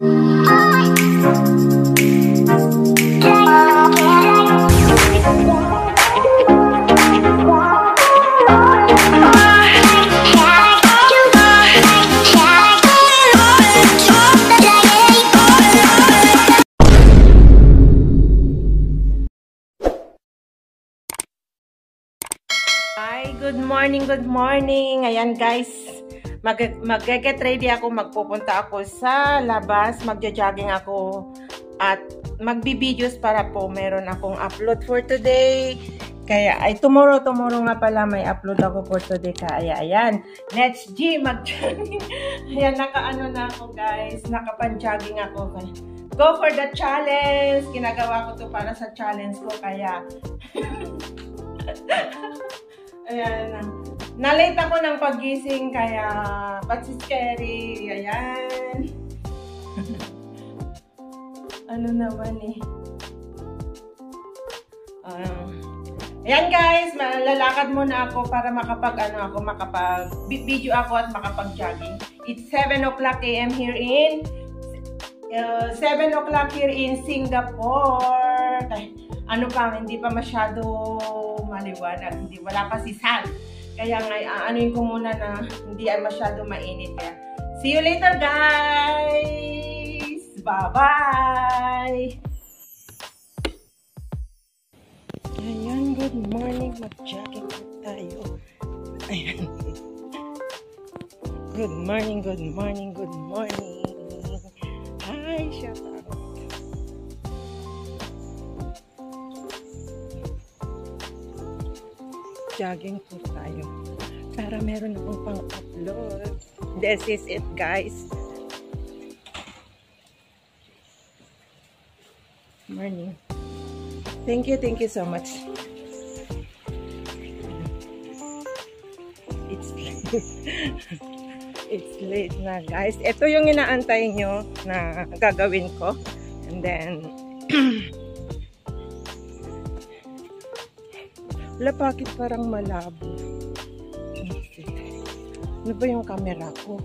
Hi, good morning. Ayan guys, mag-get ready ako, magpupunta ako sa labas, magja-jogging ako at magbi-videos para po meron akong upload for today. Kaya ay tomorrow nga pala may upload ako for today. Kaya ayan, let's mag-jogging. Ayan, naka-ano na ako guys, nakapan-jogging ako. Go for the challenge. Ginagawa ko to para sa challenge ko, kaya ayan, na-late ako ng pagising, kaya patsi scary. Ayan. Ano naman eh. Ayan guys, malalakad muna ako para makapag-video ako at makapag-jogging. It's 7 o'clock AM here in 7 o'clock here in Singapore. Ano pa, hindi pa masyado maliwanag, wala pa si sun. Kaya nga, anuin ko muna na hindi ay masyado mainit. Kaya, see you later guys! Bye-bye! Ayan, good morning. Mag-jogging po tayo. Ayan. Good morning. Hi, shout out. Jogging po tayo para meron akong pang-upload. This is it guys. Morning. Thank you so much. It's late na guys. Ito yung inaantay nyo na gagawin ko, and then wala, bakit parang malabo? Ano ba yung camera ko?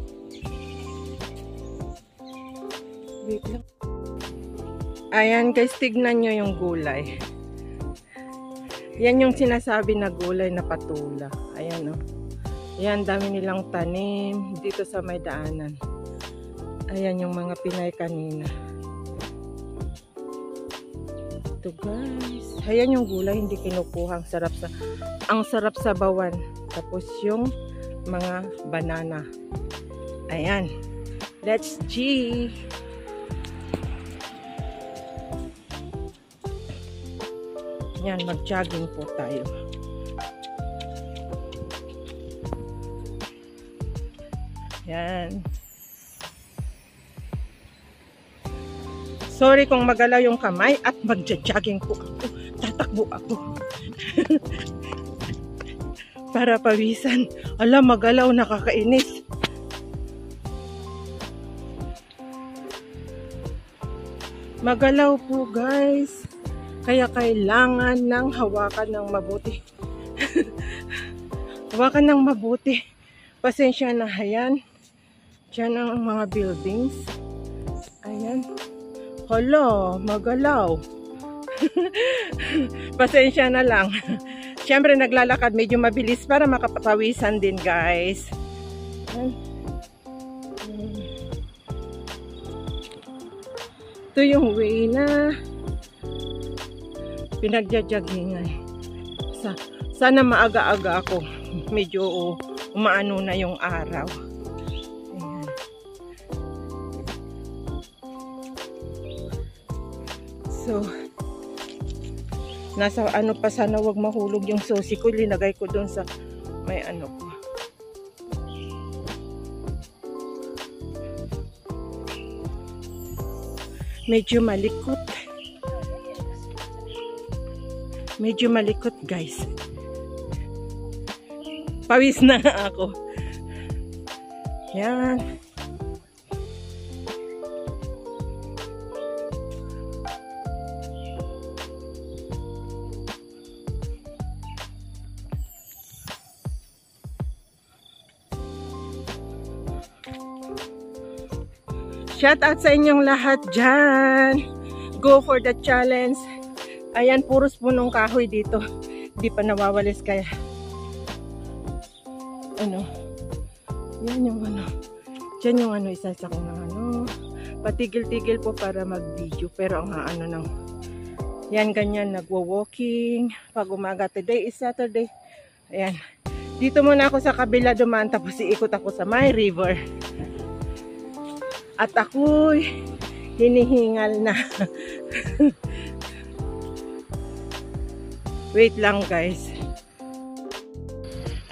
Wait lang. Ayan guys, tignan nyo yung gulay. Yan yung sinasabi na gulay na patula. Ayan o. Ayan, dami nilang tanim dito sa may daanan. Ayan yung mga Pinay kanina. Ito guys. Ayan yung gulay, hindi kinukuha. Ang sarap sa bawan. Tapos yung mga banana. Ayan. Let's G. Ayan, mag-jogging po tayo. Ayan. Sorry kung magalaw yung kamay at magja-jogging po ako. Tatakbo ako. Para pawisan. Ala, magalaw, nakakainis. Magalaw po guys. Kaya kailangan ng hawakan ng mabuti. Hawakan ng mabuti. Pasensya na, ayan. Diyan ang mga buildings. Ayan. Hala, magalaw. Pasensya na lang. Siyempre naglalakad medyo mabilis para makapawisan din guys. Ito yung way na pinagja-joggingan. Sana maaga-aga ako. Medyo umaano na yung araw. Ayan. So, nasa ano pa, sana wag mahulog yung susi ko. Linagay ko doon sa may ano ko. Medyo malikot. Medyo malikot guys. Pawis na ako. Yan. Shout out sa inyong lahat dyan. Go for the challenge. Ayan, puros punong kahoy dito. Hindi pa nawawalis kaya. Ano? Yan yung ano. Diyan yung ano, isa sa kong ano. Patigil-tigil po para mag-video. Pero ang ano nang. Yan, ganyan. Nagwo-walking. Pag umaga, today is Saturday. Ayan. Dito muna ako sa kabila dumaan. Tapos iikot ako sa my river. At ako'y hinihingal na. Wait lang guys.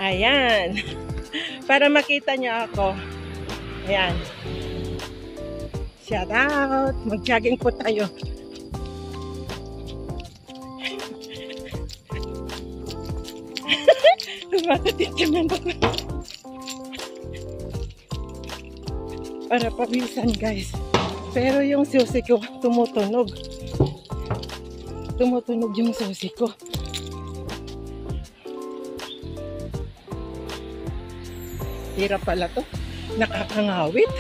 Ayan. Para makita niyo ako. Ayan. Shout out. Mag-jogging po tayo. Lumakatid naman ako. Para pabisan guys. Pero yung susi ko tumutunog. Tumutunog yung susi ko. Hirap pala to. Nakakangawit.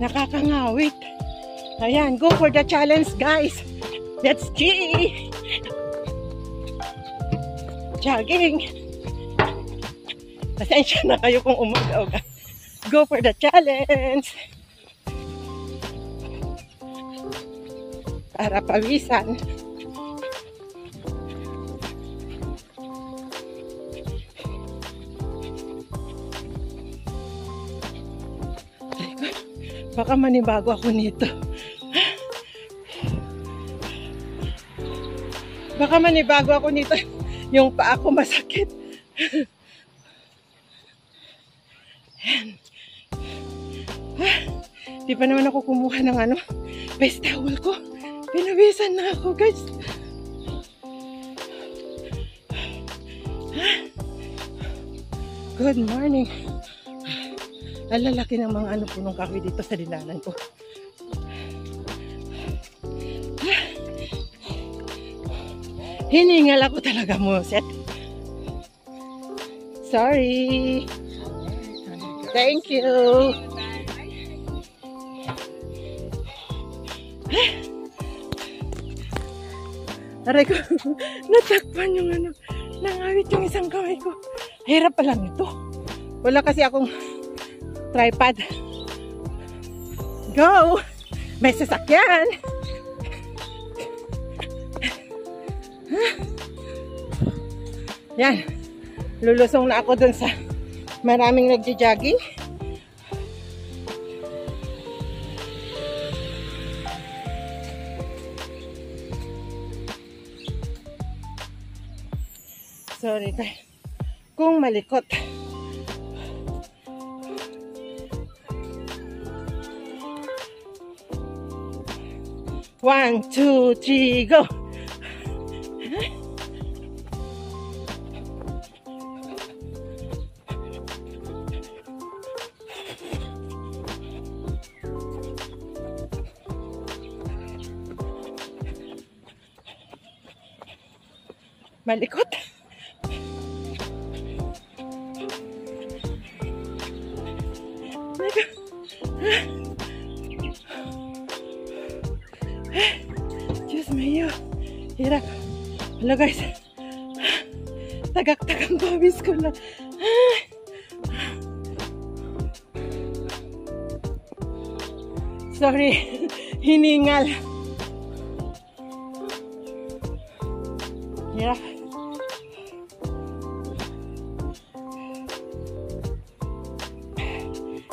Nakakangawit. Ayan, go for the challenge guys. Let's go. Jogging. Pasensya na kayo kung umagaw ka. Go for the challenge. Para pawisan. Baka manibago ako nito. Baka manibago ako nito. Yung paa ko masakit. Di pa naman ako kumuha ng ano, face towel ko. Pinawisan na ako guys. Good morning. Ang lalaki ng mga ano punong kahoy dito sa dinanan ko. Hiningal ako talaga mo, Set. Sorry. Thank you. Aray ko, natakpan yung ano, nangawit yung isang kamay ko. Hirap pa lang ito. Wala kasi akong tripod. Go! May sasakyan! Yan. Lulusong na ako dun sa maraming nagja-jogging. Sorry tayo. Kung malikot. One, two, three, go! Malikot. Diyos mayo. Hirap. Hello guys. Tagak-tagang pawis ko lang. Sorry. Hiningal. Hirap.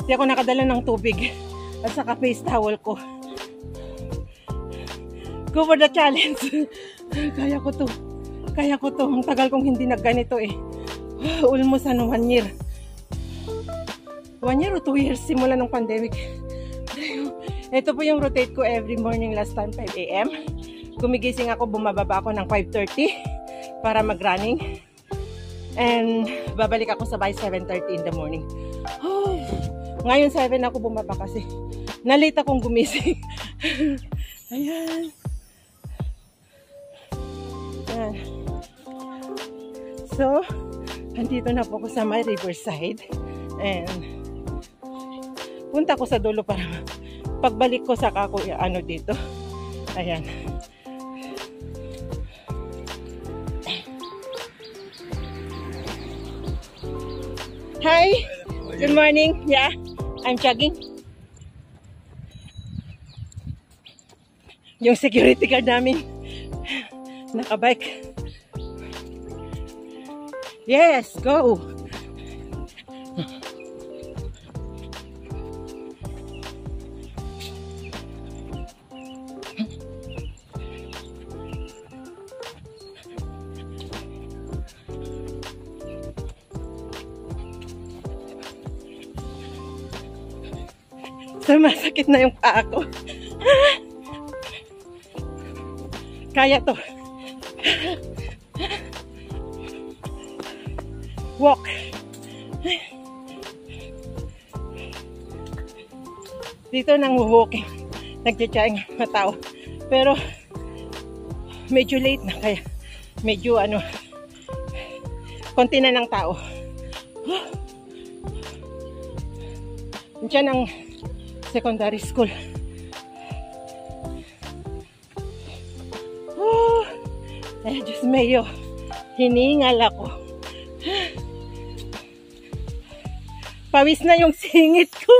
Hindi ako nakadala ng tubig at saka face towel ko. Go for the challenge. Kaya ko to. Kaya ko to. Ang tagal kong hindi nagganito eh. Almost 1 year. 1 year o 2 years simula ng pandemic. Ito po yung rotate ko every morning last time 5 AM. Gumigising ako, bumababa ako ng 5:30 para mag-running. And babalik ako sa by 7:30 in the morning. Oh, ngayon 7 ako bumaba kasi nalate akong gumising. Ayan. Ayan. So, Andito na po ako sa may riverside. And punta ko sa dulo para pagbalik ko sa ako ano dito. Ayan. Hi. Good morning. Yeah, I'm jogging. Yung security guard namin nakabike. Yes, go. Sumasakit na yung paa ko. Kaya to. Walk. Dito nang walking. Nagtsatsaing mga tao. Pero medyo late na kaya medyo ano konti na ng tao. Diyan ang secondary school. Ay, Diyos mayo. Hiningal ako. Pawis na yung singit ko.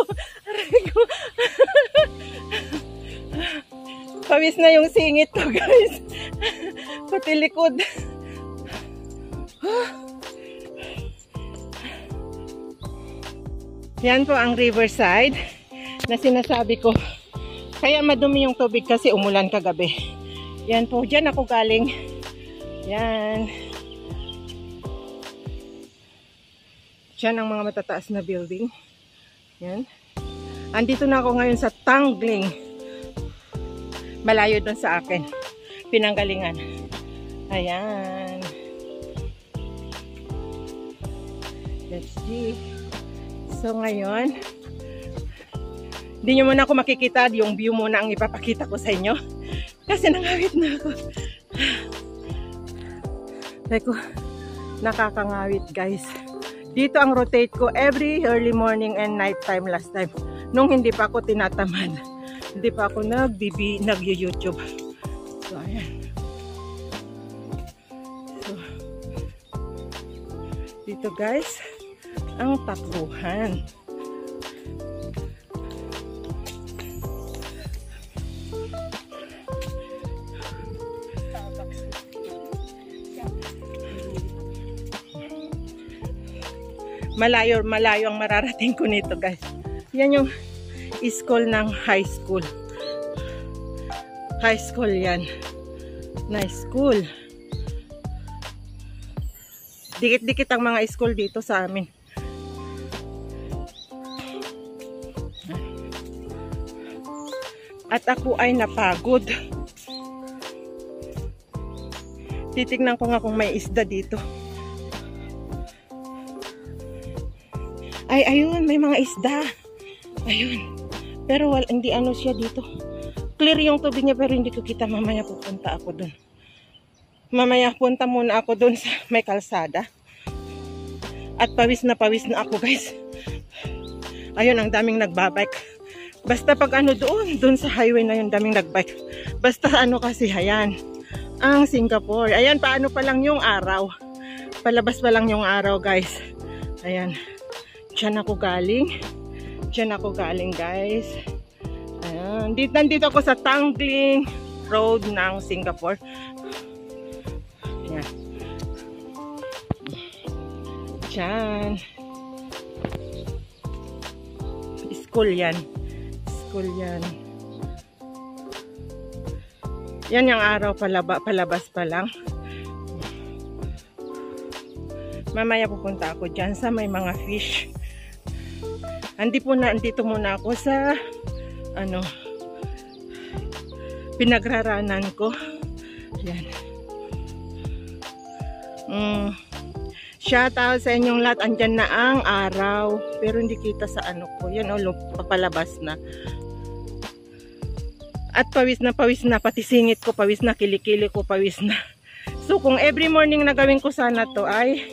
Pawis na yung singit ko, guys. Pati likod. Yan po ang riverside na sinasabi ko. Kaya madumi yung tubig kasi umulan kagabi. Yan po, dyan ako galing. Yan. Diyan ang mga matataas na building. Yan. Andito na ako ngayon sa Tangling. Malayo doon sa akin. Pinanggalingan. Ayan. Let's see. So ngayon, hindi nyo muna ako makikita. Yung view muna ang ipapakita ko sa inyo. Kasi nangawit na ako. Teko, nakakangawit guys. Dito ang rotate ko every early morning and night time last time. Nung hindi pa ako tinatamad. Hindi pa ako nag-YouTube. So, ayan. So, dito guys, ang takbuhan. Malayo ang mararating ko nito guys. Yan yung school ng high school. High school yan. Nice school. Dikit-dikit ang mga school dito sa amin. At ako ay napagod. Titignan ko nga kung may isda dito. Ay, ayun, may mga isda. Ayun. Pero hindi ano siya dito. Clear yung tubig niya pero hindi ko kita. Mamaya pupunta ako dun. Mamaya punta muna ako dun sa may kalsada. At pawis na ako guys. Ayun, ang daming nagbabike. Basta pag ano doon sa highway na yun, daming nagbike. Basta ano kasi, ayan. Ang Singapore. Ayan, paano pa lang yung araw. Palabas pa lang yung araw guys. Ayan. Diyan ako galing. Diyan ako galing guys. Ayan. Nandito ako sa Tangling Road ng Singapore. Ayan. Diyan. School yan. School yan. Yan yung araw palabas pa lang. Mamaya pupunta ako dyan sa may mga fish. Andito muna ako sa ano pinagraranan ko. Yan. Shout out sa inyong lahat. Andyan na ang araw. Pero hindi kita sa ano ko. Yan o, papalabas na. At pawis na. Pati singit ko pawis na. Kilikili ko pawis na. So kung every morning na gawin ko sana to ay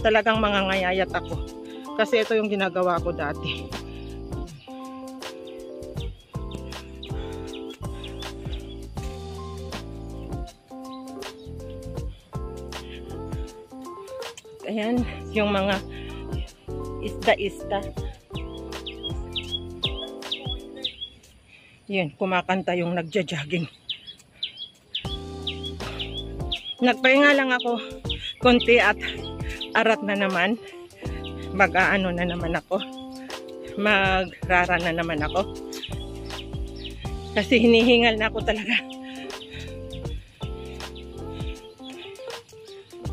talagang mangangayayat ako. Kasi ito yung ginagawa ko dati. Ayan, yung mga isda-isda. Yan, kumakanta yung nagja-jogging. Nagpahinga lang ako konti at arat na naman. Mag-aano na naman ako. Magrara na naman ako. Kasi hinihingal na ako talaga.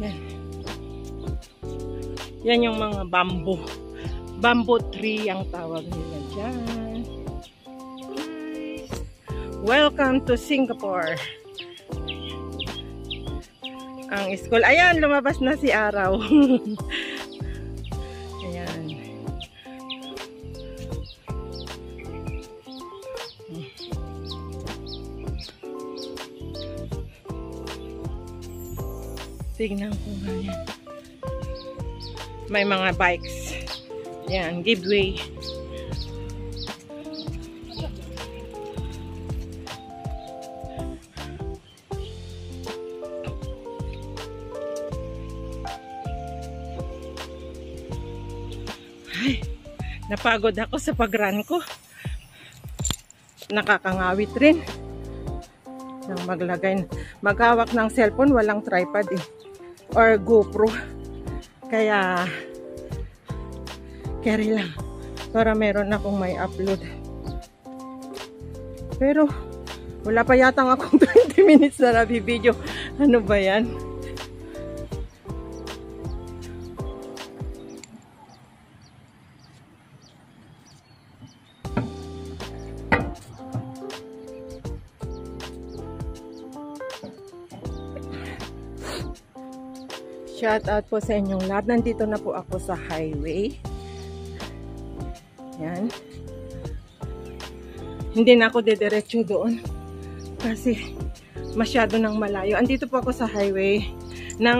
Yan. Yan yung mga bamboo. Bamboo tree ang tawag nila dyan. Welcome to Singapore. Ang school. Ayan, lumabas na si Araw. Ayan. Tignan ko nga yan. May mga bikes. Ayan, giveaway. Ay, napagod ako sa pag-run ko. Nakakangawit rin. Nang maghawak ng cellphone, walang tripod eh. Or GoPro. Kaya carry lang. Para meron akong may upload. Pero wala pa yatang akong 20 minutes na nabibideo. Ano ba yan? Shout out po sa inyong lahat. Nandito na po ako sa highway. Yan. Hindi na ako dediretso doon. Kasi masyado nang malayo. Andito po ako sa highway ng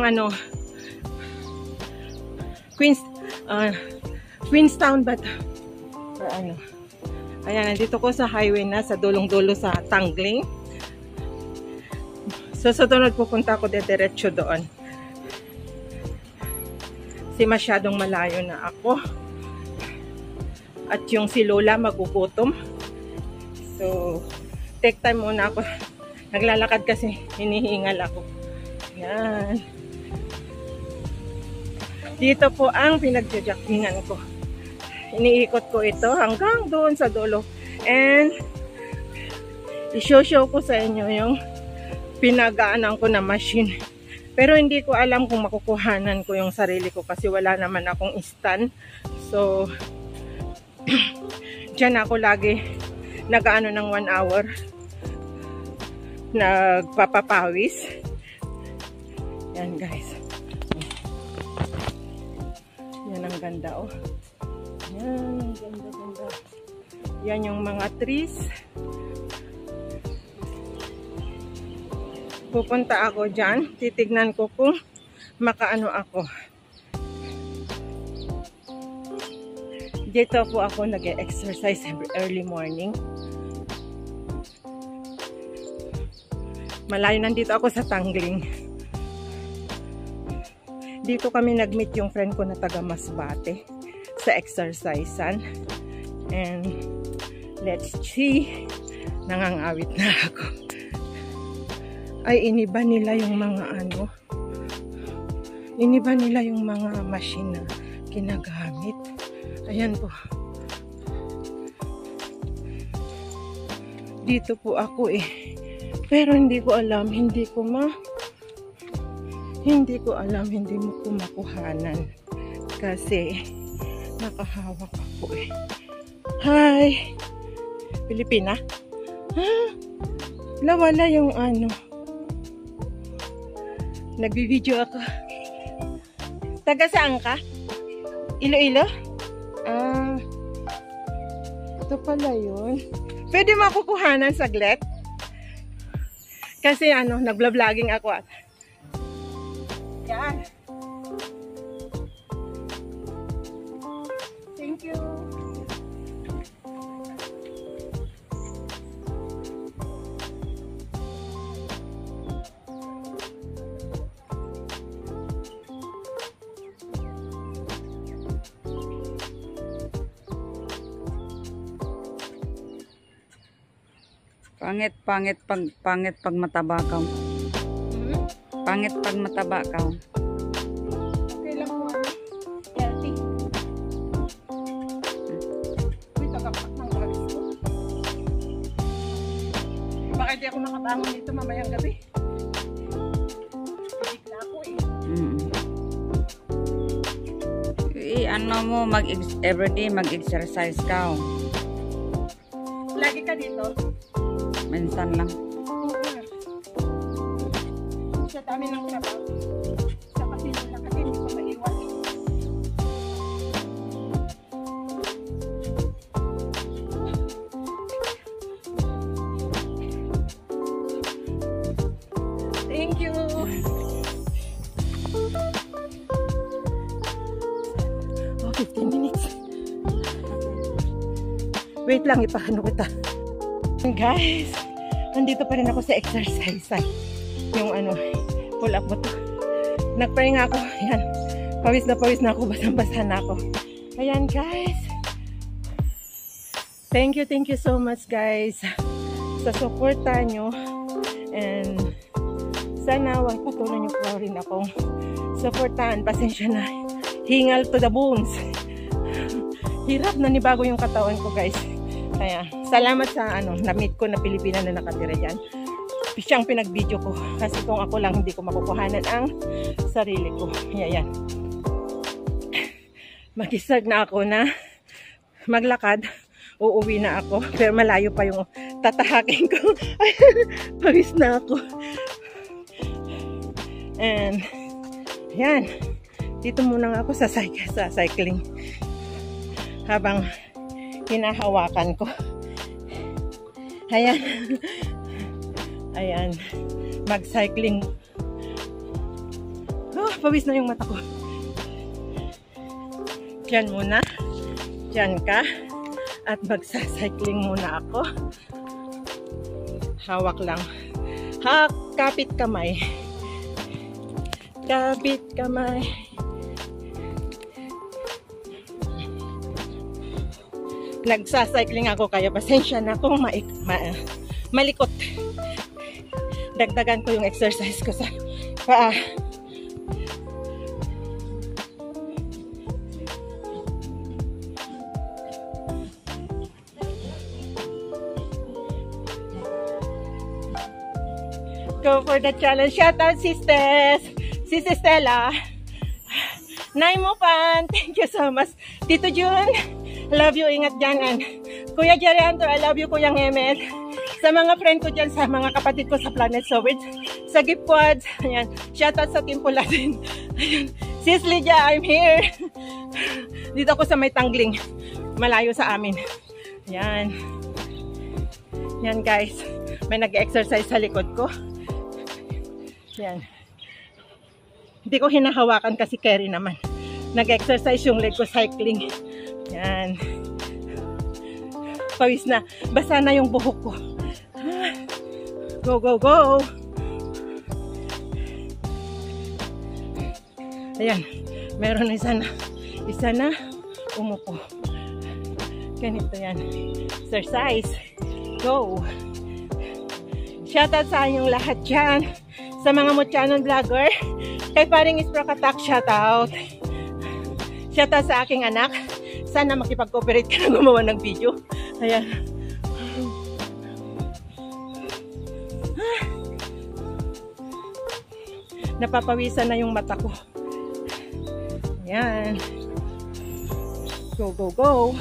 Queenstown ba? Or ano. Ayan, nandito ko sa highway na sa dulong-dulo sa Tangling. So, susunod pupunta ako dediretso doon. Kasi masyadong malayo na ako. At yung si Lola magugutom. So, take time muna ako. Naglalakad kasi hinihingal ako. Yan. Dito po ang pinagja-joggingan ko. Iniikot ko ito hanggang doon sa dulo. And, i-show ko sa inyo yung pinagaanan ko na machine. Pero hindi ko alam kung makukuhanan ko yung sarili ko kasi wala naman akong stand. So, dyan ako lagi nag-ano ng 1 hour. Nagpapapawis. Yan guys. Yan ang ganda oh. Yan, ang ganda-ganda. Yan yung mga trees. Pupunta ako dyan. Titignan ko kung makaano ako. Dito po ako nag-exercise every early morning. Malayo nandito ako sa Tangling. Dito kami nag-meet yung friend ko na taga Masbate sa exercisean. And let's see. Nangangawit na ako. Ay, iniba nila yung mga iniba nila yung mga machine na ginagamit. Ayan po. Dito po ako eh. Pero hindi ko alam, hindi ko makuhanan. Kasi nakahawak ako eh. Hi! Pilipina? Ha? Wala yung Nagbibideo ako. Taga saan ka? Iloilo? Ah. Ito pala yun. Pwede makukuhanan saglit? Kasi nagvlog-vlogging ako at. Yan. Pangit pag mataba ka. Pangit pag mataba ka. Okay lang po. Healthy. Uy, tagapak ng galis ko. Baka di ako nakabangon dito mamayang gabi. Bigla ako eh. Ano mo, everyday mag-exercise ka. Lagi ka dito? Minsan lang. Sa dami ng trabaho. Sa pasilong lang kasi hindi ko maiwan. Thank you. Oh, 15 minutes. Wait lang, ipaano kita. Guys, nandito pa rin ako sa exercise. Yung pull up mo to. Nagpahinga ako. Yan. Pawis na ako. Basang-basa na ako. Ayan, guys. Thank you so much, guys, sa suporta nyo. And sana wag patuloy nyo po rin akong suportahan. Pasensya na. Hingal to the bones. Hirap na nibago yung katawan ko, guys. Kaya, salamat sa na-meet ko na Pilipina na nakatira dyan. Siyang pinag-video ko. Kasi kung ako lang, hindi ko makukuhanan ang sarili ko. Yan. Mag-isag na ako na maglakad. Uuwi na ako. Pero malayo pa yung tatahakin ko. Pawis na ako. And, yan. Dito muna ako sa cycling. Habang hinahawakan ko. Ayan. Mag-cycling. Oh, pawis na yung mata ko. Diyan muna. Diyan ka. At magsa-cycling muna ako. Hawak lang. Kapit kamay. Kapit kamay. Nagsa-cycling ako kaya pasensya na kung malikot. Dagdagan ko yung exercise ko sa paa. Go for the challenge. Shout out, sisters. Sis Estella. Nay mo pan. Thank you so much. Tito Jun. Love you, ingat dyan. And Kuya Jerry Antor, I love you, Kuya Emel. Sa mga friend ko dyan, sa mga kapatid ko sa Planet Sowit, sa Gipwads, ayan, shoutout sa Team Pula din. Ayan, Sis Lydia, I'm here. Dito ako sa may Tangling, malayo sa amin. Ayan. Yan guys, may nag-exercise sa likod ko. Ayan. Hindi ko hinahawakan kasi carry naman. Nag-exercise yung leg ko, cycling. Yan. Pawis na. Basa na yung buhok ko. Go, go, go. Ayan. Meron isa na umupo. Ganito yan. Exercise. Go. Shoutout sa inyong lahat dyan. Sa mga Mutyanon vlogger. Kay paring Isprakatak, shoutout. Shoutout sa aking anak. Sana makipag-cooperate ka na gumawa ng video. Ayan. Napapawisan na yung mata ko. Ayan. Go, go, go.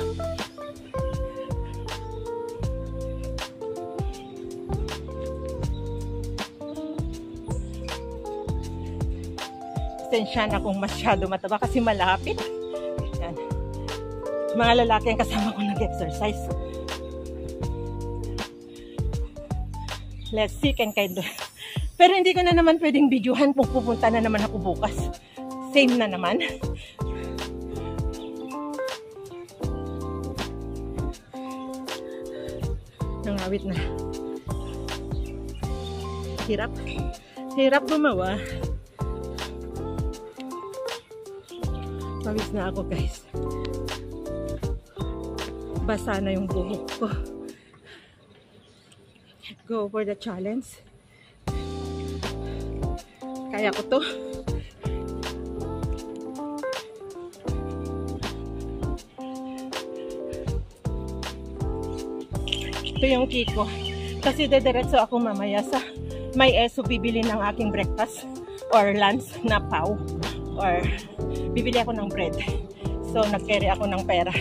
Pasensya na kung masyado mataba kasi malapit. Ayan. Mga lalaki ang kasama ko nag-exercise. Let's see can kind of. Pero hindi ko na naman pwedeng videohan kung pupunta na naman ako bukas. Same na naman. Nangawit na. Hirap. Hirap gumawa. Pawis na ako guys. Basa na yung buhok ko. Go for the challenge. Kaya ko to. Ito yung kiko. Kasi dediretso ako mamaya sa may ESO bibili ng aking breakfast or lunch na pau. Or bibili ako ng bread. So nag-carry ako ng pera.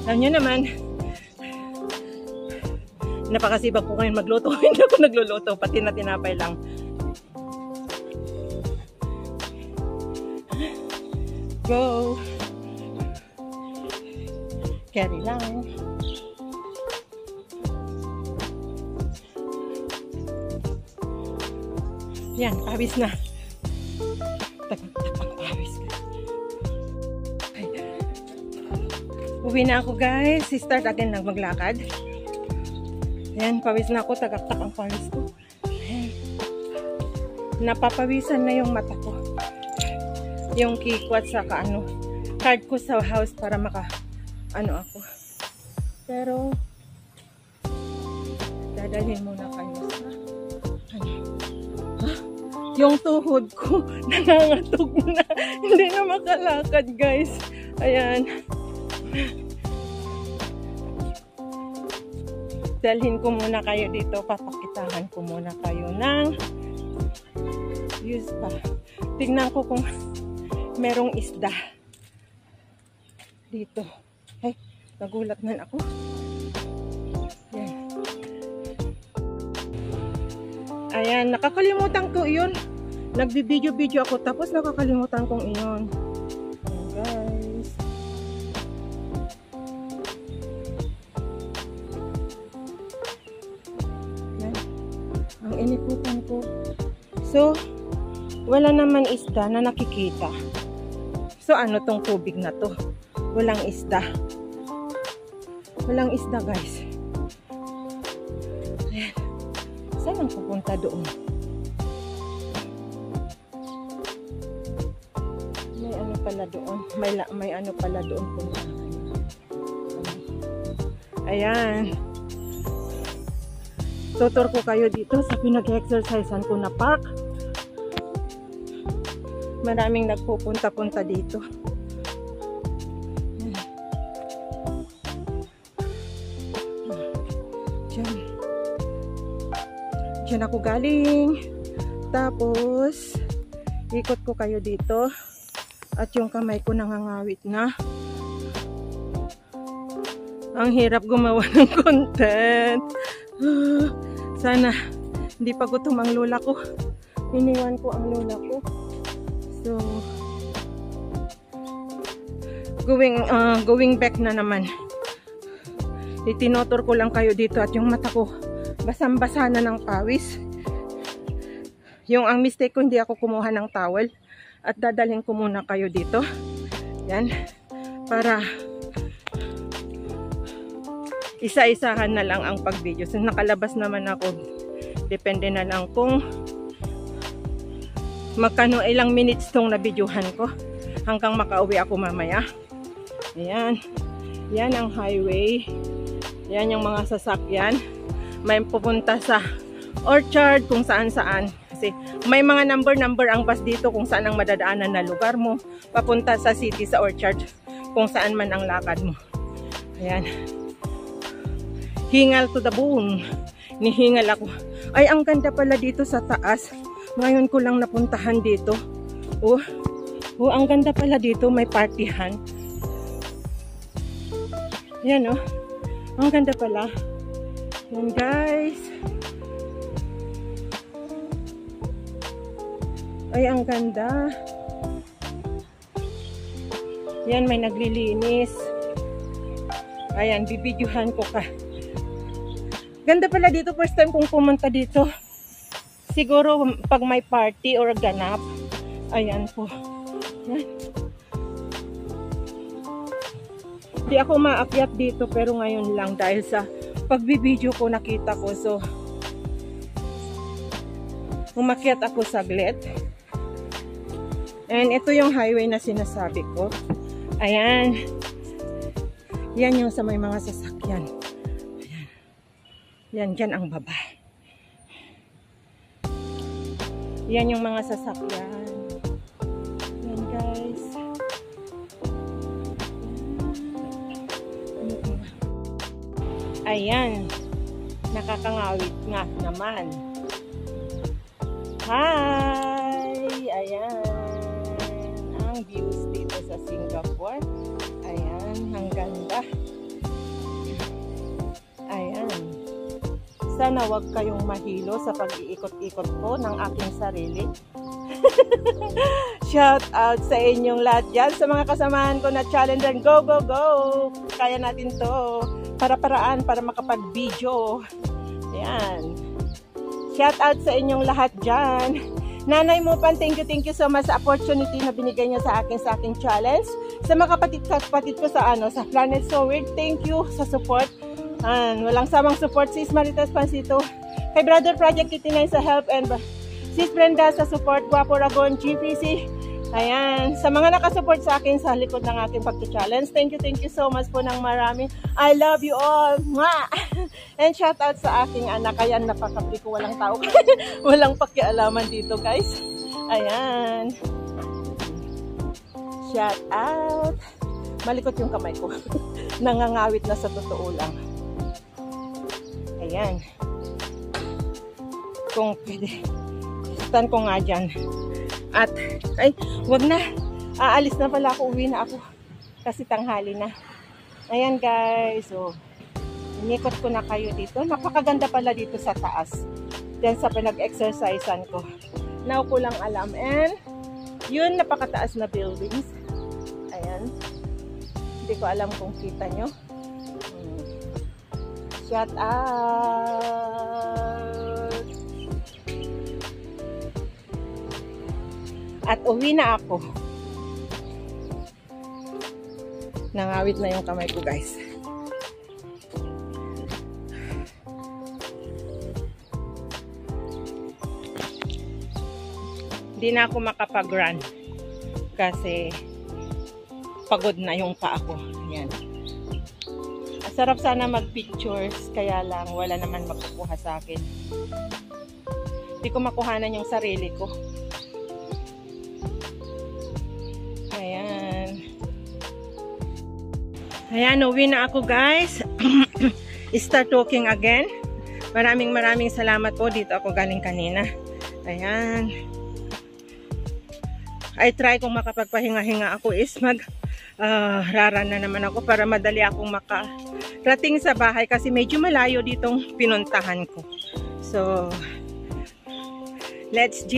Alam nyo naman, napakasibag ko ngayon magluto. Hindi ako nagluluto, pati na tinapay lang. Go! Carry lang. Yan, pawis na. Tapang pawis ka. Uwi na ako guys. Start again lang maglakad. Ayan, pawis na ako. Tagaktak ang pawis ko. Ayan. Napapawisan na yung mata ko. Yung kiko at saka card ko sa house para maka ako. Pero dadalhin muna kayo sa yung tuhod ko nangangatog na. Hindi na makalakad guys. Ayan. Dalhin ko muna kayo dito. Papakitahan ko muna kayo ng views pa. Tignan ko kung merong isda dito. Ay, nagulat man ako. Ayan. Ayan, nakakalimutan ko iyon. Nagbibideo-video ako tapos nakakalimutan kong iyon. Ayan guys. Ayan. Ang inikutan ko. So, wala naman isda na nakikita. So, ano tong tubig na to? Walang isda. Walang isda guys. Ayan. Saan ang pupunta doon? May ano pala doon. May ano pala doon. Ayan. Tutur ko kayo dito sa pinag-exercisean ko na park. Maraming nagpupunta-punta dito. Diyan ako galing. Tapos, ikot ko kayo dito. At yung kamay ko nangangawit na. Ang hirap gumawa ng content. Sana, hindi pa gutom ang lola ko. Iniwan ko ang lola ko. So, going back na naman. Itinotor ko lang kayo dito at yung mata ko basang-basa na ng pawis. Yung ang mistake ko, hindi ako kumuha ng towel at dadalhin ko muna kayo dito. Yan. Para isa-isahan na lang ang pag-video. So, nakalabas naman ako. Depende na lang kung magkano ilang minutes tong nabidyohan ko hanggang makauwi ako mamaya. Ayan. Yan ang highway. Yan yung mga sasakyan. May pupunta sa Orchard kung saan-saan. Kasi may mga number ang bus dito kung saan ang madadaanan na lugar mo. Papunta sa city, sa Orchard, kung saan man ang lakad mo. Ayan. Hingal to the bone. Nihingal ako. Ay, ang ganda pala dito sa taas. Ngayon ko lang napuntahan dito. Oh, ang ganda pala dito. May partihan. Yan oh. Ang ganda pala. Yan guys. Ay, ang ganda. Yan, may naglilinis. Ayan, bibidyohan ko ka. Ganda pala dito. First time kong pumunta dito. Siguro pag may party or ganap. Ayan po. Yan. Hindi ako maakyat dito pero ngayon lang dahil sa pagbibideo ko nakita ko. So, umakyat ako saglit. And ito yung highway na sinasabi ko. Ayan. Yan yung sa may mga sasakyan. Ayan. Yan, dyan ang baba. Yan yung mga sasakyan. Yan guys. Ayan. Nakakangawit nga naman. Hi! Ayan. Ang views dito sa Singapore. Ayan. Ang ganda. Ayan. Sana wag kayong mahilo sa pag-iikot-ikot ko ng aking sarili. Shout out sa inyong lahat dyan, sa mga kasamahan ko na challenger. Go, go, go! Kaya natin to. Para-paraan para makapag-video. Ayan. Shout out sa inyong lahat dyan. Nanay Mupan, thank you so much sa opportunity na binigay niyo sa aking challenge. Sa mga kapatid ko sa Planet So Weird, thank you sa support. Walang samang support, sis Maritas Pansito. Kay Brother Project 89 sa help, and sis Brenda sa support. Guapo Ragon, GPC. Ayan, sa mga nakasupport sa akin sa likod ng aking pagka-challenge, thank you so much po ng marami. I love you all. Mwah! And shout out sa aking anak. Ayan, napakapli ko, walang tao. Walang pakialaman dito, guys. Ayan. Shout out. Malikot yung kamay ko. Nangangawit na sa totoo lang. Ayan. Kung pwede, stand ko nga dyan. At, ay, wag na. Aalis na pala ako. Uwi na ako. Kasi tanghali na. Ayan guys. So, inikot ko na kayo dito. Napakaganda pala dito sa taas. Diyan sa pinag-exercisean ko. Now ko lang alam. And, yun, napakataas na buildings. Ayan. Hindi ko alam kung kita nyo. Shout out! At uwi na ako. Nangawit na yung kamay ko, guys. Hindi na ako makapag-run kasi pagod na yung paa ko. Yan. Sarap sana mag-pictures, kaya lang wala naman makukuha sa akin. Hindi ko makuhanan yung sarili ko. Ayan. Ayan, uwi na ako guys. Start talking again. Maraming salamat po. Dito ako galing kanina. Ayan. I try kung makapagpahinga-hinga ako is raran na naman ako para madali akong makarating sa bahay kasi medyo malayo ditong pinuntahan ko. So, let's G!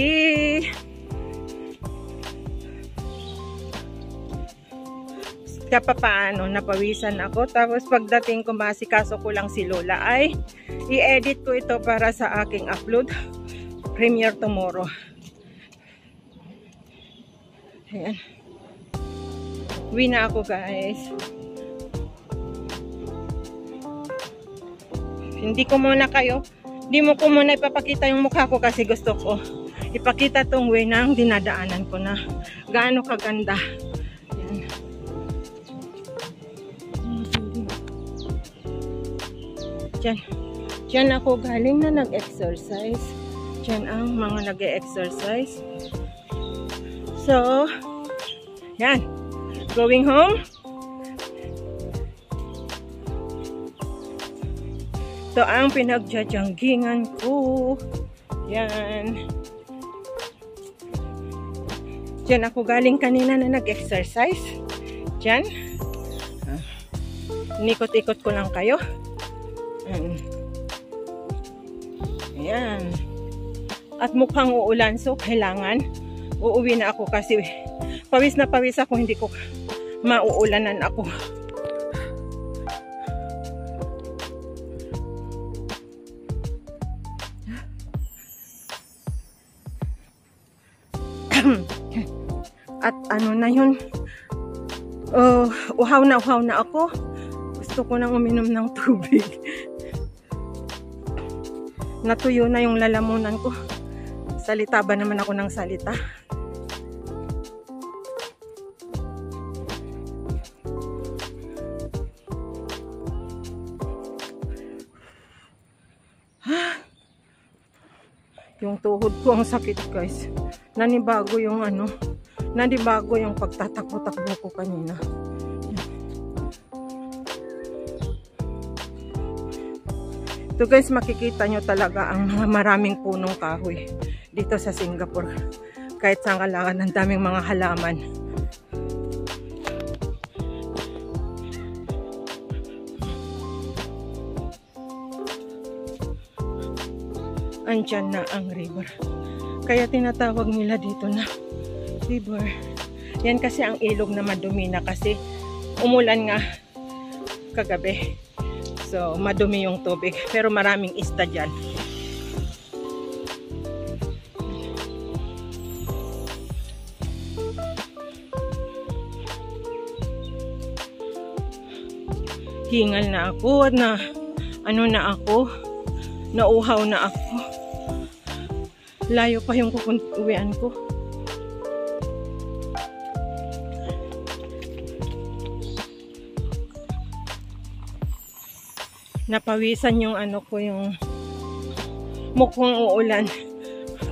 Paano, napawisan ako. Tapos pagdating ko, masikaso ko lang si Lola ay i-edit ko ito para sa aking upload. Premiere tomorrow. Ayan. Uwi na ako guys. Hindi ko muna ipapakita yung mukha ko kasi gusto ko ipakita tong way ng dinadaanan ko na gaano kaganda. Ayan. Diyan ako galing na nag-exercise. Diyan ang mga nag-exercise. So, yan. Going home. Ito ang pinagjajanggingan ko. Yan. Diyan ako galing kanina na nag-exercise. Diyan. Nikot-ikot ko lang kayo. Ayan. At mukhang uulan, so kailangan uuwi na ako kasi pawis na pawis ako, hindi ko mauulanan ako. At ano na yun, uhaw na ako. Gusto ko nang uminom ng tubig. Natuyo na yung lalamunan ko. Salita ba naman ako ng salita? Yung tuhod ko ang sakit, guys. Nanibago yung nanibago yung pagtatakbo-takbo ko kanina. Ito guys, makikita nyo talaga ang maraming punong kahoy dito sa Singapore. Kahit saan kalangan, ang daming mga halaman. Andyan na ang river. Kaya tinatawag nila dito na river. Yan kasi ang ilog na madumi na kasi umulan nga kagabi. So, madumi yung tubig. Pero maraming isda dyan. Hingal na ako at nauhaw na ako. Layo pa yung uwian ko. Napawisan yung yung mukhang uulan.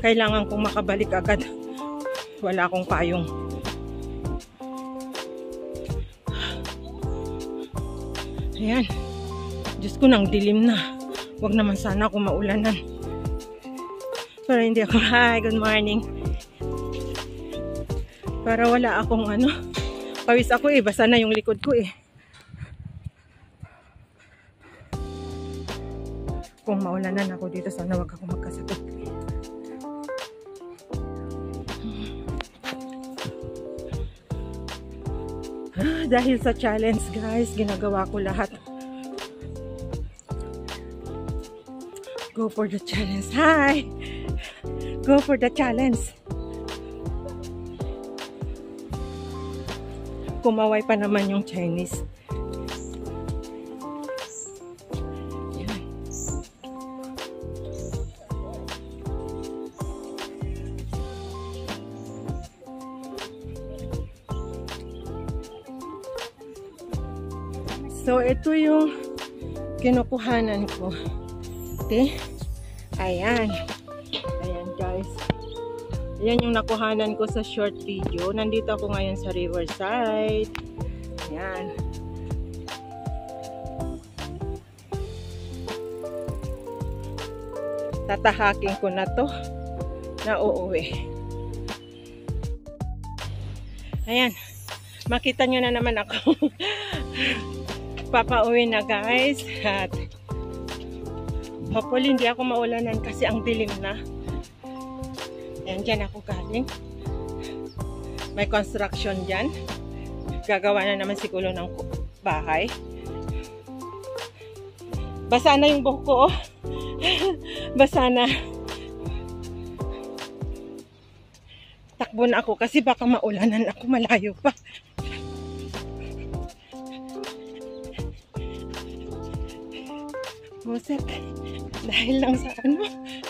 Kailangan kong makabalik agad. Wala akong payong. Ayan. Diyos ko, nang dilim na. Huwag naman sana ako maulanan. Para hindi ako, hi, good morning. Para wala akong pawis ako basa na yung likod ko Kung maulanan ako dito, sana wag ako magkasakit. Dahil sa challenge, guys, ginagawa ko lahat. Go for the challenge. Hi! Go for the challenge. Kumaway pa naman yung Chinese. So, ito yung kinukuhanan ko. Okay? Ayan. Ayan, guys. Ayan yung nakuhanan ko sa short video. Nandito ako ngayon sa Riverside. Ayan. Tatahakin ko na to na uuwi. Ayan. Makita nyo na naman ako. Papauwi na, guys, at hopefully hindi ako maulanan kasi ang dilim na. Ayan, dyan ako galing. May construction dyan. Gagawa na naman siguro ng bahay. Basa na yung buhok ko, oh. Basa na. Takbo na ako kasi baka maulanan ako, malayo pa. Moset, dahil lang sa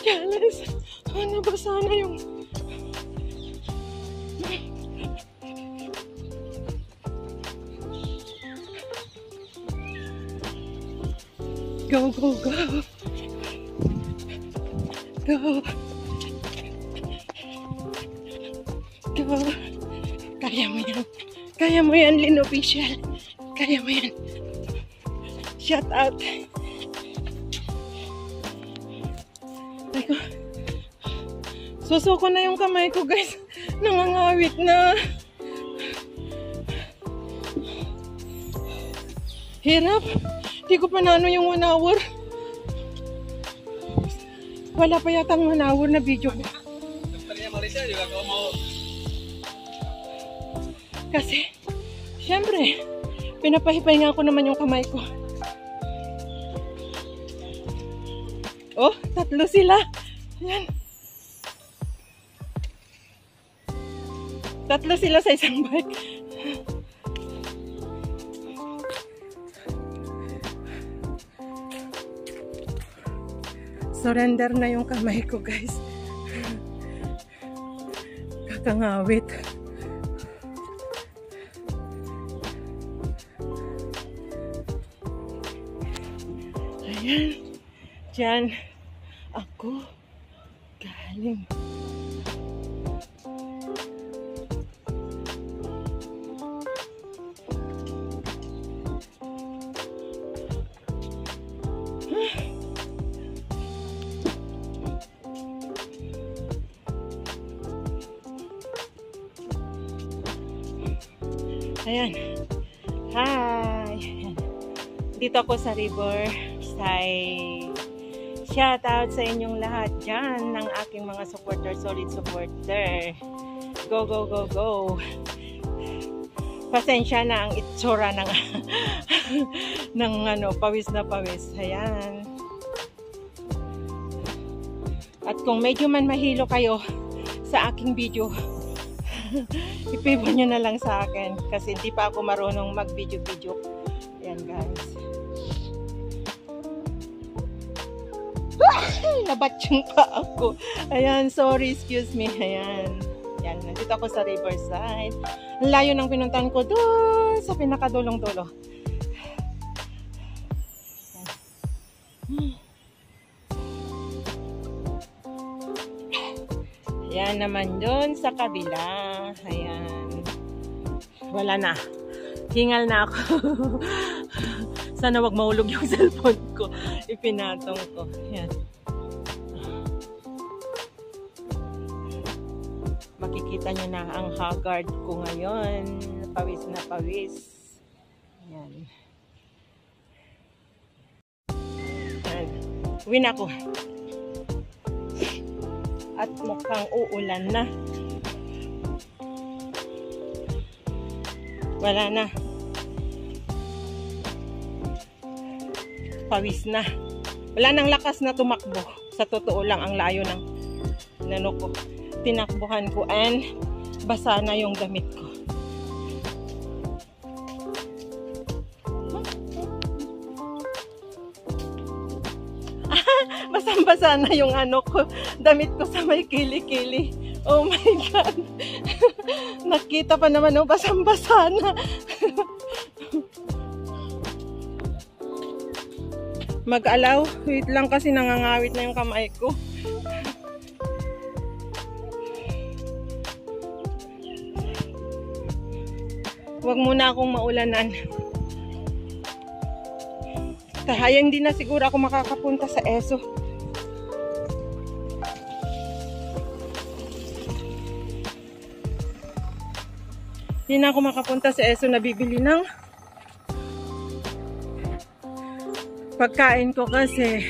challenge, nabasa na yung go, go, go, go, go, kaya mo yan, Lynn Official, kaya mo yan, shout out. Susuko na yung kamay ko, guys. Nangangawit na. Hirap. Hindi ko pa naano yung 1 hour. Wala pa yata 1 hour na video ko. Kasi, syempre, pinapahipahinga ko naman yung kamay ko. Oh, 3 sila. Yan. 3 sila sa isang bike. Surrender na yung kamay ko, guys. Kakangawit. Ayan. Diyan ako galing. Lalim. Ayan. Hi! Dito ako sa Riverside. Shout out sa inyong lahat dyan ng aking mga supporter, solid supporter. Go, go, go, go! Pasensya na ang itsura ng ng pawis na pawis. Ayan. At kung medyo man mahilo kayo sa aking video, i-favor nyo na lang sa akin kasi hindi pa ako marunong mag-video-video. Ayan guys. Nabat yung pa ako. Ayan, sorry, excuse me. Ayan. Ayan, nandito ako sa Riverside. Ang layo ng pinuntahan ko doon sa pinakadulong-dulo. Ayan naman doon sa kabila. Ayan. Wala na. Hingal na ako. Sana wag mahulog yung cellphone ko. Ipinatong ko. Ayan. Makikita nyo na ang haggard ko ngayon. Pawis na pawis. Ayan. Ayan. Uwi na ako. At mukhang uulan na. Wala na. Pawis na. Wala nang lakas na tumakbo. Sa totoo lang, ang layo ng ko. Tinakbuhan ko and basa na yung damit ko. Basang-basa na yung ko, damit ko sa may kili-kili. Oh my God. Nakita pa naman, basang-basa na. Mag-alaw. Wait lang kasi nangangawit na yung kamay ko. Huwag muna akong maulanan. Kaya hindi na siguro ako makakapunta sa ESO. Hindi na ako makapunta sa ESO na bibili ng pagkain ko kasi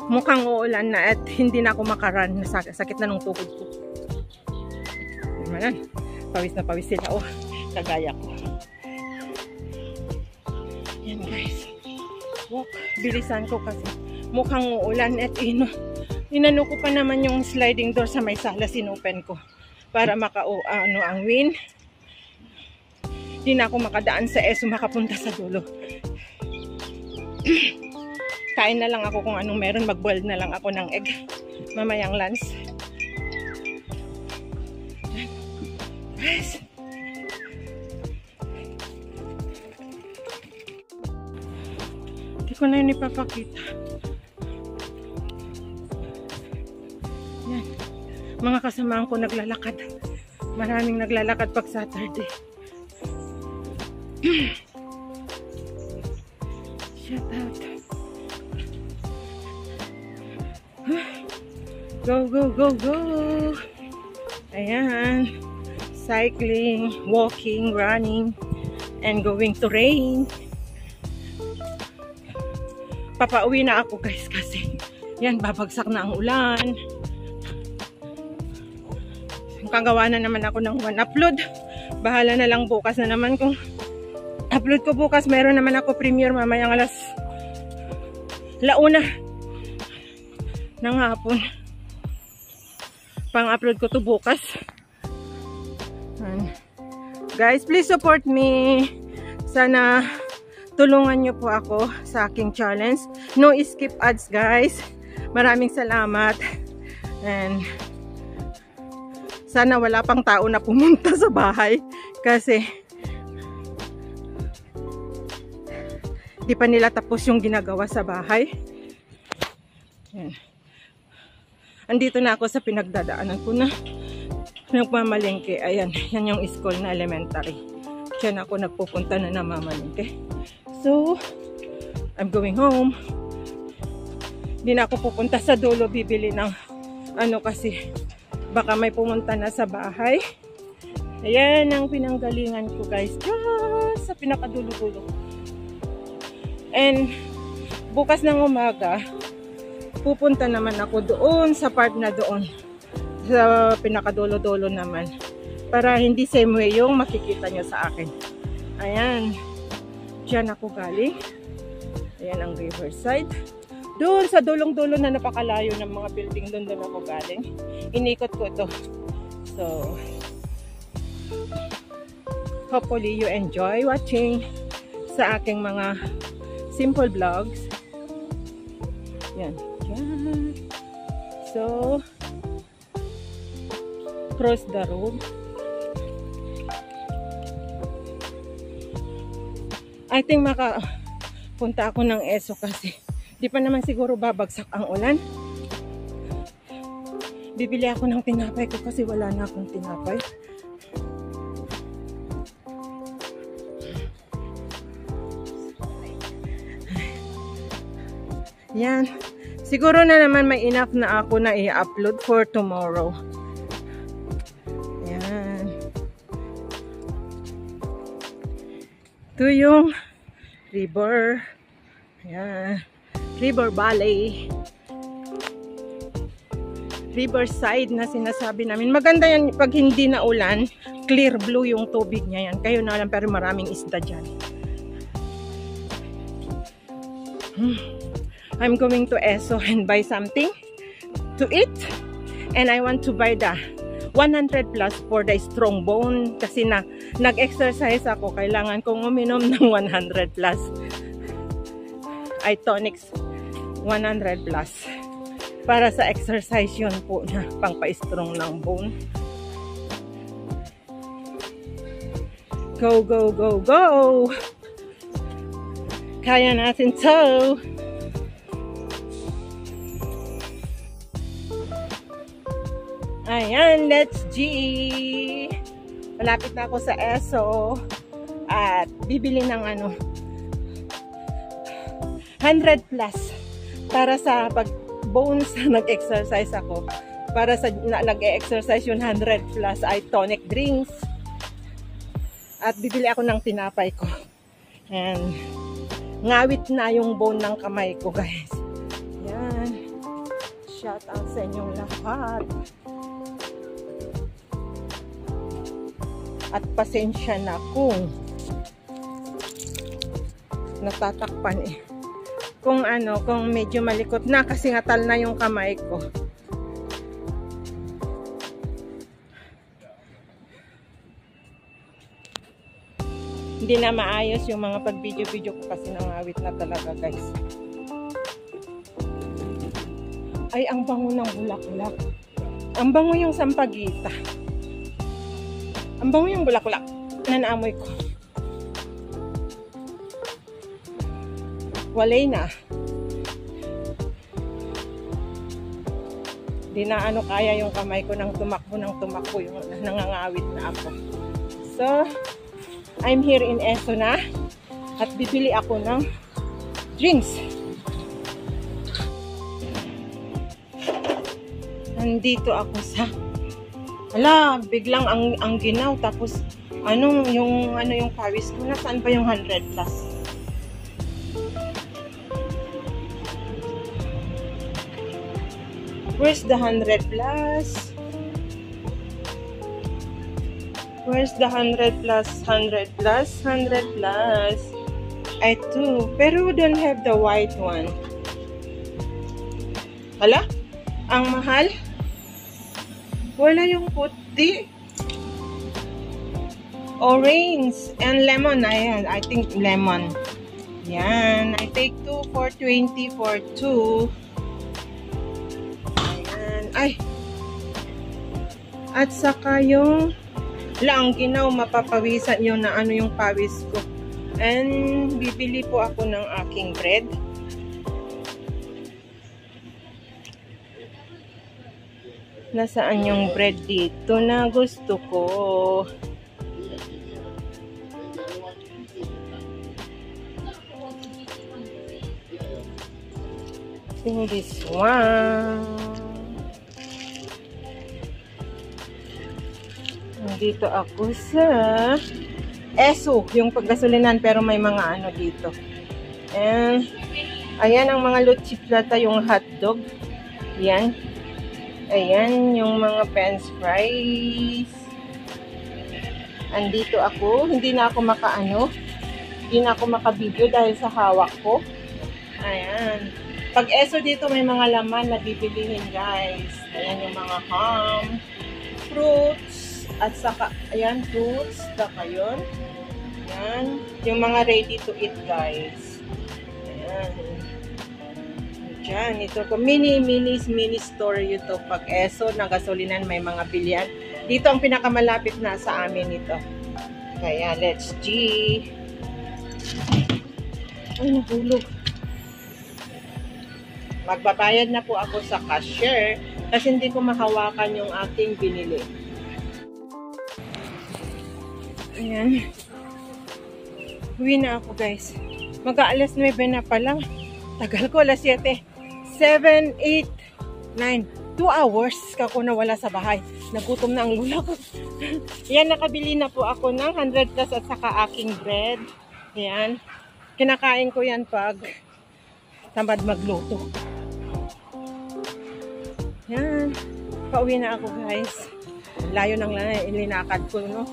mukhang uulan na at hindi na ako makaran. Sakit na ng tuhod ko. Naman, pawis na pawis sila. Oh, kagaya ko. Yan guys. Walk. Bilisan ko kasi mukhang uulan at inano ko pa naman yung sliding door sa may sala, sinopen ko para ang wind. Hindi na ako makadaan sa ESO, makapunta sa dulo. Kain na lang ako kung anong meron, mag-boil na lang ako ng egg mamayang lunch. Guys, hindi ko na yun ipapakita. Yan. Mga kasamahan ko naglalakad. Maraming naglalakad pag Saturday. Shut up. Go, go, go, go. Ayan. Cycling, walking, running, and going to rain. Papauwi na ako guys kasi yan, babagsak na ang ulan. Kagawa na naman ako ng one upload. Bahala na lang bukas na naman kung upload ko bukas. Meron naman ako premiere mamayang alas 1:00 ng hapon. Pang-upload ko to bukas. Guys, please support me. Sana tulungan nyo po ako sa aking challenge. No skip ads guys. Maraming salamat. And sana wala pang tao na pumunta sa bahay. Kasi di pa nila tapos yung ginagawa sa bahay. Yan. andito na ako sa pinagdadaanan ko na nagmamalengke. Ayan, yan yung school na elementary. Diyan ako nagpupunta na namamalengke. So, I'm going home. Hindi na ako pupunta sa dulo bibili ng ano kasi baka may pumunta na sa bahay. Ayan ang pinanggalingan ko guys. Diyan sa pinakadulo-dulo. And bukas ng umaga, pupunta naman ako doon sa part na doon. Sa pinakadulo-dulo naman. Para hindi same way yung makikita nyo sa akin. Ayan. Diyan ako galing. Ayan ang riverside. Doon sa dulong-dulo na napakalayo ng mga building, doon ako galing. Inikot ko ito. So, hopefully you enjoy watching sa aking mga simple vlogs. Yan. Yan. So, cross the road. I think makapunta ako ng ESO kasi di pa naman siguro babagsak ang ulan. Bibili ako ng tinapay ko kasi wala na akong tinapay. Yan. Siguro na naman may enough na ako na i-upload for tomorrow. Yan. Ito yung river. Yan. River Valley. Riverside na sinasabi namin. Maganda yan pag hindi na ulan. Clear blue yung tubig niya yan. Kayo na lang pero maraming isda dyan. I'm going to ESO and buy something to eat. And I want to buy the 100 plus for the strong bone. Kasi nag-exercise ako. Kailangan kong uminom ng 100 plus. Itonics 100 plus. Para sa exercise yun po na pangpa-strong ng bone. Go, go, go, go! Kaya natin to! Ayan, let's G! Malapit na ako sa ESO at bibili ng 100 plus para sa pag bones nag-exercise ako. Para sa nag-exercise yung 100 plus ay tonic drinks. At bibili ako ng tinapay ko. And ngawit na yung bone ng kamay ko, guys. Yan. Shout out sa inyong lahat. At pasensya na kung natatakpan eh. Kung medyo malikot na kasi ngatal na yung kamay ko. Hindi na maayos yung mga pag-video-video ko kasi nangawit na talaga, guys. Ay, ang bango ng bulaklak. Ang bango yung sampagita. Ang bango yung bulaklak na naamoy ko. Walay na. Di na kaya yung kamay ko nang tumakbo yung nangangawit na ako. So, I'm here in ESO na at bibili ako ng drinks. Nandito ako sa biglang ang ginaw tapos yung pawis ko, nasaan pa yung 100 plus? Where's the 100 plus? Where's the 100 plus? 100 plus? 100 plus? I too. Pero we don't have the white one. Hala? Ang mahal? Wala yung puti. Orange and lemon. Ayan, I think lemon. Yan. I take 2 for 20 for 2. Ayan. Ay. At saka yung lang ginaw, mapapawisan yun na yung pawis ko. And bibili po ako ng aking bread. Nasaan yung bread dito na gusto ko? I think this one. Nandito ako sa Esso, yung paggasolinan, pero may mga ano dito. And ayan ang mga luchi plata, yung hotdog. Yan. Ayan yung mga french fries. Andito ako. Hindi na ako hindi na ako makabideo dahil sa hawak ko. Ayan. Pag Esso dito may mga laman na bibilihin, guys. Ayan yung mga ham, fruits, at saka, ayan, fruits, saka yun. Ayan. Yung mga ready to eat, guys. Ayan. Diyan, ito po. Mini store ito. Pag Esso, na gasolinan, may mga bilihan. Dito ang pinakamalapit na sa amin ito. Kaya, let's see. Ay, nahulog. Magbabayad na po ako sa cashier kasi hindi ko mahawakan yung aking binili. Ayan. Uwi na ako, guys. Mag-aalas 9 na pa lang. Tagal ko, alas 7. 7, 8, 9. 2 hours kako nawala sa bahay. Nagutom na ang lula ko. Ayan, nakabili na po ako ng 100 plus at saka aking bread. Ayan. Kinakain ko yan pag tamad magluto. Yan. Pauwi na ako, guys. Layo nang ilinakad ko, no?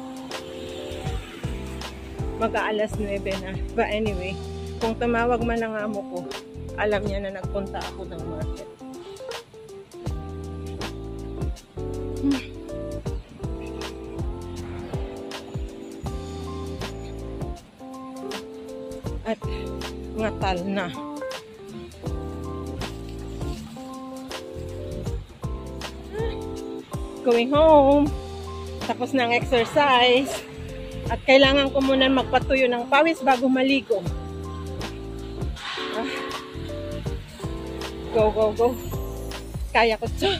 Mag-aalas 9 na. But anyway, kung tumawag man ang amo ko, alam niya na nagpunta ako ng market. At ngatal na. Going home. Tapos ng exercise. At kailangan ko muna magpatuyo ng pawis bago maligo. Go, go, go. Kaya ko to.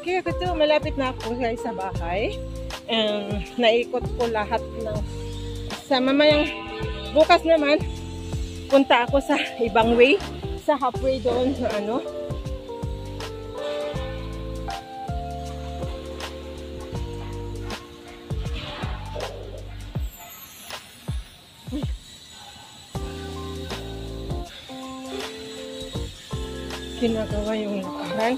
Kaya ko to. Malapit na ako, guys, sa bahay. And naikot ko lahat ng sa mamayang bukas naman punta ako sa ibang way. Sa halfway doon na ano. Ginagawa yung lakaran.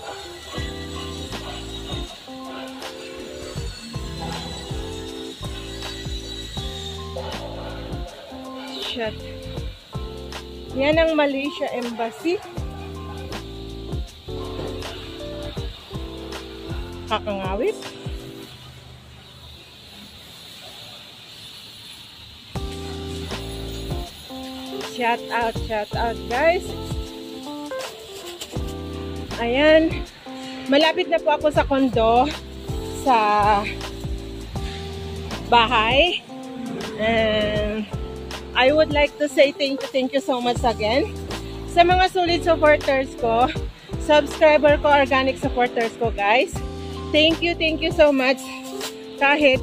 Shit. Yan ang Malaysia Embassy. Kakangawit. Shout out guys. Ayan. Malapit na po ako sa condo, sa bahay. And I would like to say thank you so much again sa mga solid supporters ko, subscriber ko, organic supporters ko, guys. Thank you so much. Kahit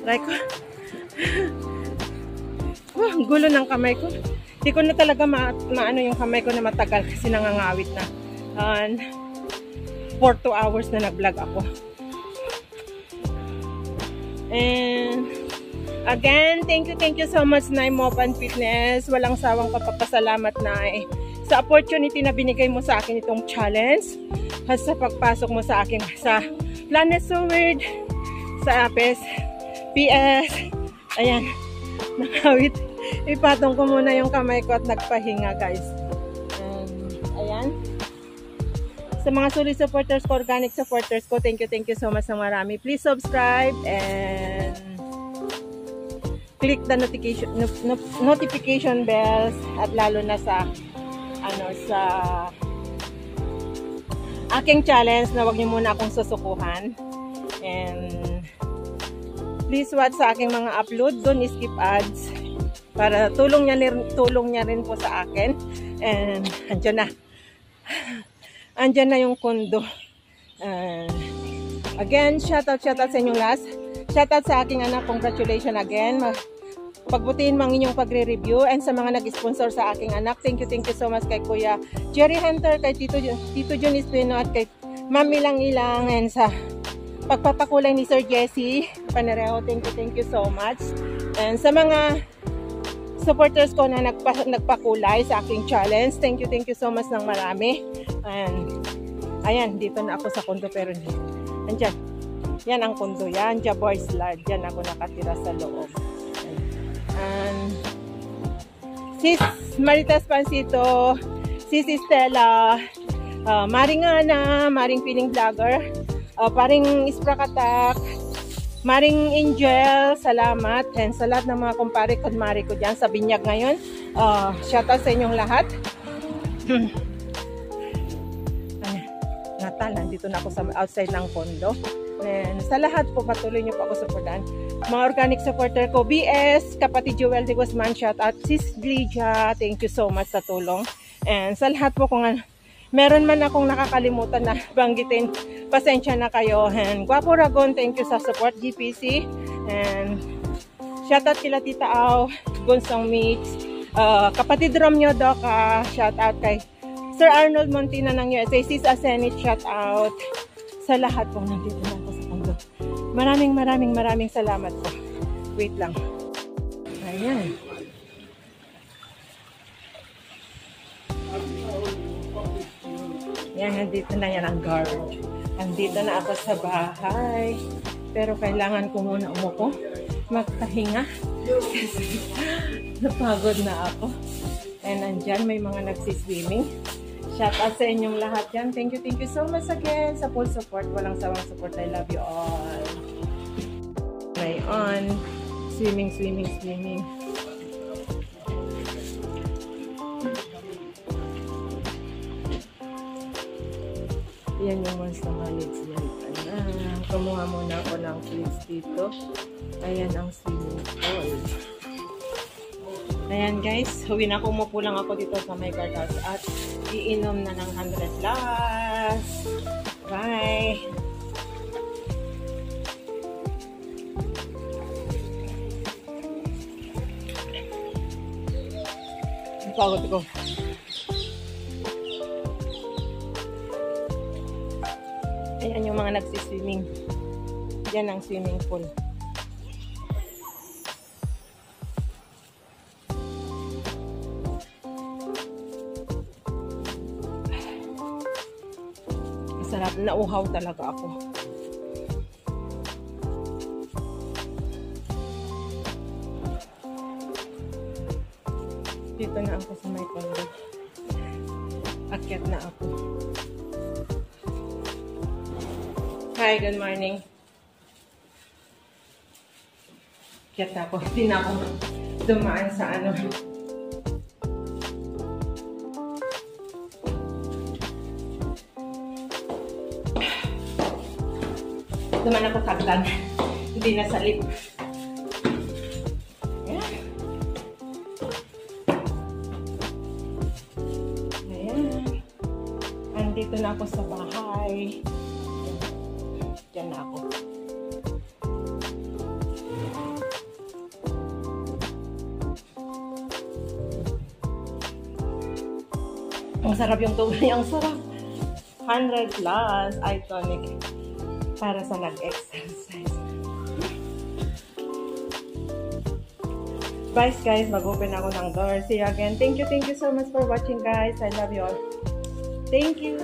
like ang gulo ng kamay ko. Hindi ko na talaga maano yung kamay ko na matagal kasi nangangawit na. 2 hours na nag-vlog ako. And again, thank you so much, Nay Mopan Fitness. Walang sawang papapasalamat, Nay, sa opportunity na binigay mo sa akin itong challenge at sa pagpasok mo sa akin sa Planet So Weird, sa APES, PS. Ayan, nakawit. Ipatong ko muna yung kamay ko at nagpahinga, guys. Ayan. Sa mga solid supporters ko, organic supporters ko, thank you so much ng marami. Please subscribe and click the notification bells at lalo na sa sa aking challenge na wag niyo muna akong susukuhan. And please watch sa aking mga upload, don't skip ads. Para tulong niya rin po sa akin. And andyan na yung kondo. Again, shoutout sa inyong last. Shoutout sa aking anak. Congratulations again. Pagbutihin mang inyong pagre-review, and sa mga nag-sponsor sa aking anak. Thank you so much kay Kuya Jerry Hunter, kay Tito Jun Espino, at kay Ma'am Ilang, and sa pagpapakulay ni Sir Jesse Panerejo. Thank you so much. And sa mga supporters ko na nagpakulay sa aking challenge, thank you so much ng marami. And ayan, dito na ako sa kondo, pero andyan, yan ang kondo yan, Jaboy's Lodge. Yan ako nakatira sa loob. And Sis Maritas Pancito, Sis Stella, Maring Ana, Maring Piling Vlogger, Paring Isprakatak, Maring Angel, salamat. And sa lahat ng mga kumpare kunmari ko dyan sa binyag ngayon, shoutout sa inyong lahat. Natal, nandito na ako sa outside ng kondo. And sa lahat po, patuloy nyo po ako supportan. Mga organic supporter ko, BS, kapatid Joel de Guzman, shout out. Sis Lydia, thank you so much sa tulong. And sa lahat po, kung meron man akong nakakalimutan na banggitin, pasensya na kayo. And Guapo Ragon, thank you sa support, GPC. And shout out kila Tita Au, Gunsong Mix, kapatid Romeo Doca, shout out kay Sir Arnold Montina ng USA, Sis Asenit, shout out. Sa lahat po, nandito na ako sa kondo. Maraming salamat po. Wait lang. Ayan. Yan, nandito na yan ang guard. Nandito na ako sa bahay. Pero kailangan ko muna umupo. Magpahinga. Kasi napagod na ako. And nandyan, may mga nagsiswimming. Shout out sa inyong lahat yan. Thank you so much again sa full support. Walang sawang support. I love you all. Ngayon, swimming. Yan yung monster manage yan. Kumuha muna ako ng clips dito. Ayan ang swimming pool. Ayan guys, huwi na, umupo lang ako dito sa my guardhouse at iinom na ng 100 plus. Bye! Pagod ko. Ayan yung mga nagsiswimming. Yan ang swimming pool. Sarap, nauhaw talaga ako. Dito na ako sa may kondo. Akyat na ako. Hi, good morning. Akyat na ako. Hindi na ako dumaan sa ano. Duman ako tagdan. Hindi na salip. Ayan. Ayan. Andito na ako sa bahay. Diyan na ako. Ang sarap yung tubig. Ang sarap. 100 plus. Iconic. Para sa nag-exercise. Bye guys, mag-open ako ng door. See you again. Thank you so much for watching guys. I love you all. Thank you.